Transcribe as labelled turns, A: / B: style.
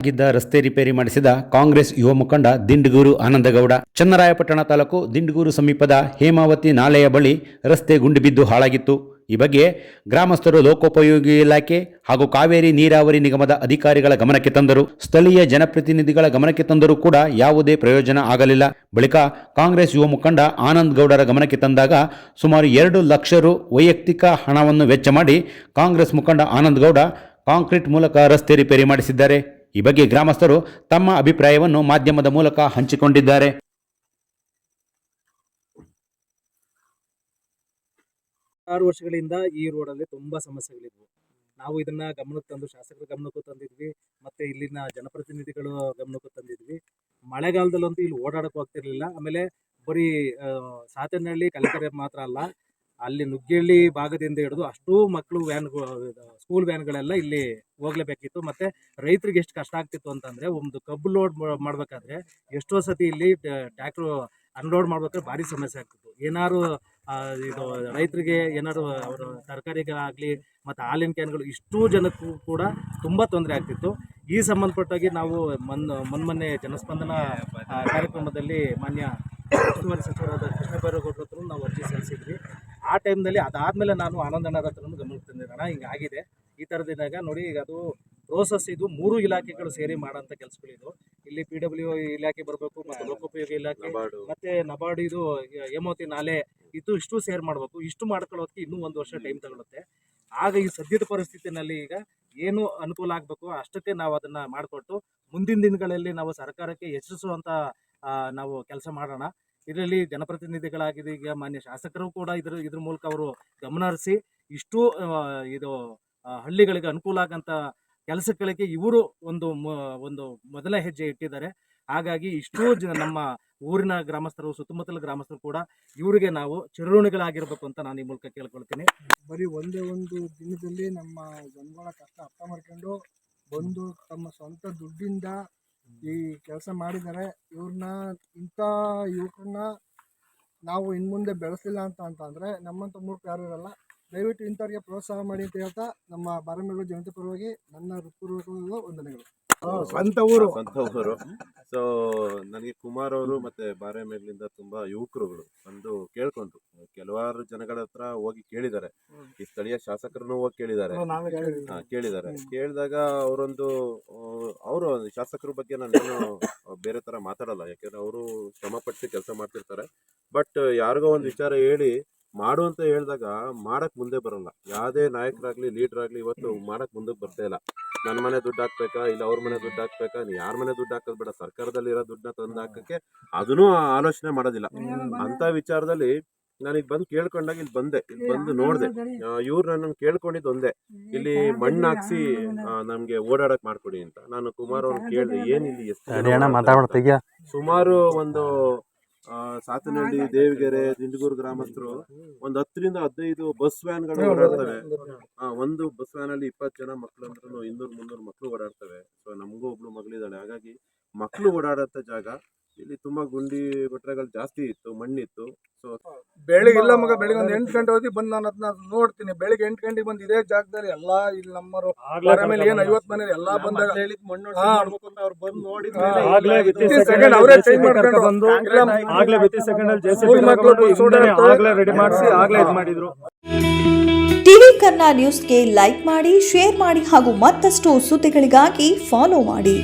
A: ಆಗಿದ್ದ ರಸ್ತೆ ರಿಪೇರಿ ಮಾಡಿಸಿದ ಕಾಂಗ್ರೆಸ್ ಯುವ ಮುಖಂಡ ದಿಂಡಗೂರು ಆನಂದಗೌಡ. ಚನ್ನರಾಯಪಟ್ಟಣ ತಾಲೂಕು ದಿಂಡಗೂರು ಸಮೀಪದ ಹೇಮಾವತಿ ನಾಲೆಯ ಬಳಿ ರಸ್ತೆ ಗುಂಡಿ ಬಿದ್ದು ಹಾಳಾಗಿತ್ತು. ಈ ಬಗ್ಗೆ ಗ್ರಾಮಸ್ಥರು ಲೋಕೋಪಯೋಗಿ ಇಲಾಖೆ ಹಾಗೂ ಕಾವೇರಿ ನೀರಾವರಿ ನಿಗಮದ ಅಧಿಕಾರಿಗಳ ಗಮನಕ್ಕೆ ತಂದರು. ಸ್ಥಳೀಯ ಜನಪ್ರತಿನಿಧಿಗಳ ಗಮನಕ್ಕೆ ತಂದರೂ ಕೂಡ ಯಾವುದೇ ಪ್ರಯೋಜನ ಆಗಲಿಲ್ಲ. ಬಳಿಕ ಕಾಂಗ್ರೆಸ್ ಯುವ ಮುಖಂಡ ಆನಂದ್ ಗೌಡರ ಗಮನಕ್ಕೆ ತಂದಾಗ ಸುಮಾರು 2 ಲಕ್ಷ ರು ವೈಯಕ್ತಿಕ ಹಣವನ್ನು ವೆಚ್ಚ ಮಾಡಿ ಕಾಂಗ್ರೆಸ್ ಮುಖಂಡ ಆನಂದ್ ಗೌಡ ಕಾಂಕ್ರೀಟ್ ಮೂಲಕ ರಸ್ತೆ ರಿಪೇರಿ ಮಾಡಿಸಿದ್ದಾರೆ. ಈ ಬಗ್ಗೆ ಗ್ರಾಮಸ್ಥರು ತಮ್ಮ ಅಭಿಪ್ರಾಯವನ್ನು ಮಾಧ್ಯಮದ ಮೂಲಕ ಹಂಚಿಕೊಂಡಿದ್ದಾರೆ.
B: 6 ವರ್ಷಗಳಿಂದ ಈ ರೋಡಲ್ಲಿ ತುಂಬಾ ಸಮಸ್ಯೆಗಳಿದ್ವು. ನಾವು ಇದನ್ನ ಗಮನಕ್ಕೆ ತಂದು ಶಾಸಕರ ಗಮನಕ್ಕೂ ತಂದಿದ್ವಿ, ಮತ್ತೆ ಇಲ್ಲಿನ ಜನಪ್ರತಿನಿಧಿಗಳು ಗಮನಕ್ಕೂ ತಂದಿದ್ವಿ. ಮಳೆಗಾಲದಲ್ಲಂತೂ ಇಲ್ಲಿ ಓಡಾಡಕ್ಕೆ ಹೋಗ್ತಿರ್ಲಿಲ್ಲ. ಆಮೇಲೆ ಬರೀ ಸಾತನಹಳ್ಳಿ ಕಲಕೆರೆ ಮಾತ್ರ ಅಲ್ಲ, ಅಲ್ಲಿ ನುಗ್ಗೇಹಳ್ಳಿ ಭಾಗದಿಂದ ಹಿಡಿದು ಅಷ್ಟೂ ಮಕ್ಕಳು ಸ್ಕೂಲ್ ವ್ಯಾನ್ಗಳೆಲ್ಲ ಇಲ್ಲಿ ಹೋಗ್ಲೇಬೇಕಿತ್ತು. ಮತ್ತೆ ರೈತರಿಗೆ ಎಷ್ಟು ಕಷ್ಟ ಆಗ್ತಿತ್ತು ಅಂತಂದ್ರೆ, ಒಂದು ಕಬ್ಬು ಲೋಡ್ ಮಾಡ್ಬೇಕಾದ್ರೆ ಎಷ್ಟೋ ಸತಿ ಇಲ್ಲಿ ಟ್ರ್ಯಾಕ್ಟರ್ ಅನ್ಲೋಡ್ ಮಾಡ್ಬೇಕಾದ್ರೆ ಭಾರಿ ಸಮಸ್ಯೆ ಆಗ್ತಿತ್ತು. ಏನಾದ್ರು ಇದು ರೈತರಿಗೆ ಏನಾದ್ರು ಅವರ ತರಕಾರಿಗಳಾಗಲಿ ಮತ್ತು ಹಾಲಿನ ಕ್ಯಾನ್ಗಳು ಇಷ್ಟೂ ಜನಕ್ಕೂ ಕೂಡ ತುಂಬ ತೊಂದರೆ ಆಗ್ತಿತ್ತು. ಈ ಸಂಬಂಧಪಟ್ಟಾಗಿ ನಾವು ಮೊನ್ನೆ ಜನಸ್ಪಂದನ ಕಾರ್ಯಕ್ರಮದಲ್ಲಿ ಮಾನ್ಯ ಉಸ್ತುವಾರಿ ಸಚಿವರಾದ ಕೃಷ್ಣ ಬೈರೇಗೌಡರ ಹತ್ರ ನಾವು ಅರ್ಜಿ ಸಲ್ಲಿಸಿದ್ವಿ. ಆ ಟೈಮ್ನಲ್ಲಿ ಅದಾದಮೇಲೆ ನಾನು ಆನಂದಣ್ಣರ ಹತ್ರ ಗಮನಕ್ಕೆ ತಂದಿರೋಣ, ಹಿಂಗಾಗಿದೆ ಈ ಥರದಿದ್ದಾಗ ನೋಡಿ, ಈಗ ಅದು ಪ್ರೋಸೆಸ್ ಇದು 3 ಇಲಾಖೆಗಳು ಸೇರಿ ಮಾಡೋಂಥ ಕೆಲಸಗಳಿದು. ಇಲ್ಲಿ PW ಇಲಾಖೆ ಬರಬೇಕು, ಮತ್ತು ಲೋಕೋಪಯೋಗಿ ಇಲಾಖೆ, ಮತ್ತು ನಬಾರ್ಡ್, ಇದು ಹೇಮಾವತಿ ನಾಲೆ, ಇಷ್ಟು ಸೇರ್ ಮಾಡಬೇಕು. ಇಷ್ಟು ಮಾಡ್ಕೊಳ್ಳೋದಕ್ಕೆ ಇನ್ನೂ 1 ವರ್ಷ ಟೈಮ್ ತಗೊಳುತ್ತೆ. ಆಗ ಈ ಸದ್ಯದ ಪರಿಸ್ಥಿತಿನಲ್ಲಿ ಈಗ ಏನು ಅನುಕೂಲ ಆಗಬೇಕು ಅಷ್ಟಕ್ಕೆ ನಾವು ಅದನ್ನು ಮಾಡಿಕೊಟ್ಟು ಮುಂದಿನ ದಿನಗಳಲ್ಲಿ ನಾವು ಸರ್ಕಾರಕ್ಕೆ ಎಚ್ಚರಿಸುವಂಥ ನಾವು ಕೆಲಸ ಮಾಡೋಣ. ಇದರಲ್ಲಿ ಜನಪ್ರತಿನಿಧಿಗಳಾಗಿದೆ, ಈಗ ಮಾನ್ಯ ಶಾಸಕರು ಕೂಡ ಇದ್ರ ಮೂಲಕ ಅವರು ಗಮನ ಹರಿಸಿ ಇಷ್ಟು ಇದು ಹಳ್ಳಿಗಳಿಗೆ ಅನುಕೂಲ ಆಗಂತ ಕೆಲಸಗಳಿಗೆ ಇವರು ಒಂದು ಮೊದಲ ಹೆಜ್ಜೆ ಇಟ್ಟಿದ್ದಾರೆ. ಹಾಗಾಗಿ ಇಷ್ಟೂ ನಮ್ಮ ಊರಿನ ಗ್ರಾಮಸ್ಥರು, ಸುತ್ತಮುತ್ತಲ ಗ್ರಾಮಸ್ಥರು ಕೂಡ ಇವರಿಗೆ ನಾವು ಚಿರಋಣಿಗಳಾಗಿರ್ಬೇಕು ಅಂತ ನಾನು ಈ ಮೂಲಕ ಕೇಳ್ಕೊಳ್ತೀನಿ.
C: ಬರೀ ಒಂದೇ ಒಂದು ದಿನದಲ್ಲಿ ನಮ್ಮ ಜನಗಳ ಕಷ್ಟ ಅರ್ಥ ಮಾಡ್ಕೊಂಡು ಬಂದು ತಮ್ಮ ಸ್ವಂತ ದುಡ್ಡಿಂದ ಈ ಕೆಲಸ ಮಾಡಿದ್ದಾರೆ. ಇಂಥ ಯುವಕರನ್ನ ನಾವು ಇನ್ಮುಂದೆ ಬೆಳೆಸಿಲ್ಲ ಅಂತಂದರೆ ನಮ್ಮಂಥ ಮೂರ್ಖ ಯಾರು ಇರಲ್ಲ. ದಯವಿಟ್ಟು ಇಂಥವ್ರಿಗೆ ಪ್ರೋತ್ಸಾಹ ಮಾಡಿ ಅಂತ ಹೇಳ್ತಾ ನಮ್ಮ ಬಾರಮೇಲು ಜನತೆ ಪರವಾಗಿ ನನ್ನ ಹೃತ್ಪೂರ್ವಕ ವಂದನೆಗಳು.
D: ಸ್ವಂತ ಊರು. ಸೊ ನನಗೆ ಕುಮಾರ್ ಅವರು ಮತ್ತೆ ಬಾರೆಮೇಲಿಂದ ತುಂಬಾ ಯುವಕರುಗಳು ಬಂದು ಕೇಳ್ಕೊಂಡ್ರು. ಕೆಲವಾರು ಜನಗಳ ಹತ್ರ ಹೋಗಿ ಕೇಳಿದ್ದಾರೆ, ಈ ಸ್ಥಳೀಯ ಶಾಸಕರನ್ನು ಹೋಗಿ ಕೇಳಿದ್ದಾರೆ. ಕೇಳಿದಾಗ ಅವರು ಶಾಸಕರ ಬಗ್ಗೆ ನಾನೇನು ಬೇರೆ ತರ ಮಾತಾಡಲ್ಲ, ಯಾಕೆಂದ್ರೆ ಅವರು ಶ್ರಮಪಟ್ಟು ಕೆಲಸ ಮಾಡ್ತಿರ್ತಾರೆ. ಬಟ್ ಯಾರಿಗೋ ಒಂದು ವಿಚಾರ ಹೇಳಿ ಮಾಡು ಅಂತ ಹೇಳಿದಾಗ ಮಾಡಕ್ ಮುಂದೆ ಬರಲ್ಲ. ಯಾವುದೇ ನಾಯಕರಾಗ್ಲಿ ಲೀಡರ್ ಆಗ್ಲಿ ಇವತ್ತು ಮಾಡಕ್ ಮುಂದಕ್ಕೆ ಬರ್ತಾ ಇಲ್ಲ. ನನ್ನ ಮನೆ ದುಡ್ಡು ಹಾಕ್ಬೇಕಾ, ಇಲ್ಲ ಅವ್ರ ಮನೆ ದುಡ್ಡು ಹಾಕ್ಬೇಕಾ, ಯಾರ ಮನೆ ದುಡ್ಡು ಹಾಕೋದ್ ಬೇಡ, ಸರ್ಕಾರದಲ್ಲಿ ಇರೋ ದುಡ್ಡನ್ನ ತಂದು ಹಾಕಕ್ಕೆ ಅದನ್ನೂ ಆಲೋಚನೆ ಮಾಡೋದಿಲ್ಲ. ಅಂತ ವಿಚಾರದಲ್ಲಿ ನಾನೀಗ ಬಂದು ಕೇಳ್ಕೊಂಡಾಗ ಇಲ್ಲಿ ಬಂದು ನೋಡಿದೆ. ಇವ್ರು ನನ್ನ ಕೇಳ್ಕೊಂಡಿದ್ದು ಒಂದೇ, ಇಲ್ಲಿ ಮಣ್ಣು ಹಾಕ್ಸಿ ನಮ್ಗೆ ಓಡಾಡಕ್ ಮಾಡ್ಕೊಡಿ ಅಂತ. ನಾನು ಕುಮಾರ್ ಅವ್ರು ಕೇಳಿದೆ, ಏನಿಲ್ಲಿ ಎಷ್ಟು ಸುಮಾರು ಒಂದು ಸಾತನಹಳ್ಳಿ, ದೇವಿಗೆರೆ, ದಿಂಡಗೂರು ಗ್ರಾಮಸ್ಥರು ಒಂದು 10 ರಿಂದ 15 ಬಸ್ ವ್ಯಾನ್ಗಳು ಓಡಾಡ್ತವೆ. ಒಂದು ಬಸ್ ವ್ಯಾನ್ ಅಲ್ಲಿ 20 ಜನ ಮಕ್ಳು ಅಂದ್ರೂ 200-300 ಮಕ್ಳು ಓಡಾಡ್ತವೆ. ಸೊ ನಮಗೂ ಒಬ್ಳು ಮಗಳಿದ್ದಾಳೆ. ಹಾಗಾಗಿ ಮಕ್ಳು ಓಡಾಡತ್ತ ಜಾಗ ಇಲ್ಲಿ ತುಂಬಾ ಗುಂಡಿ ಗೊಟ್ಟರೆಗಳು ಜಾಸ್ತಿ ಇತ್ತು, ಮಣ್ಣಿತ್ತು. ಸೊ
C: ಬೆಳಿಗ್ಗೆ ಒಂದು 8 ಗಂಟೆ ಹೋಗಿ ಬಂದು ನಾನು ಅದನ್ನ ನೋಡ್ತೀನಿ. ಬೆಳಿಗ್ಗೆ 8 ಗಂಟೆಗೆ ಬಂದು ಇದೇ ಜಾಗದಲ್ಲಿ ಎಲ್ಲಾ ಇಲ್ಲಿ ನಮ್ಮರು ಆಮೇಲೆ ಏನು 50 ಮನೆ ಎಲ್ಲಾ ಬಂದಾಗ
E: ಟಿವಿ ಕನ್ನಡ ನ್ಯೂಸ್ಗೆ ಲೈಕ್ ಮಾಡಿ, ಶೇರ್ ಮಾಡಿ ಹಾಗೂ ಮತ್ತಷ್ಟು ಸುದ್ದಿಗಳಿಗಾಗಿ ಫಾಲೋ ಮಾಡಿ.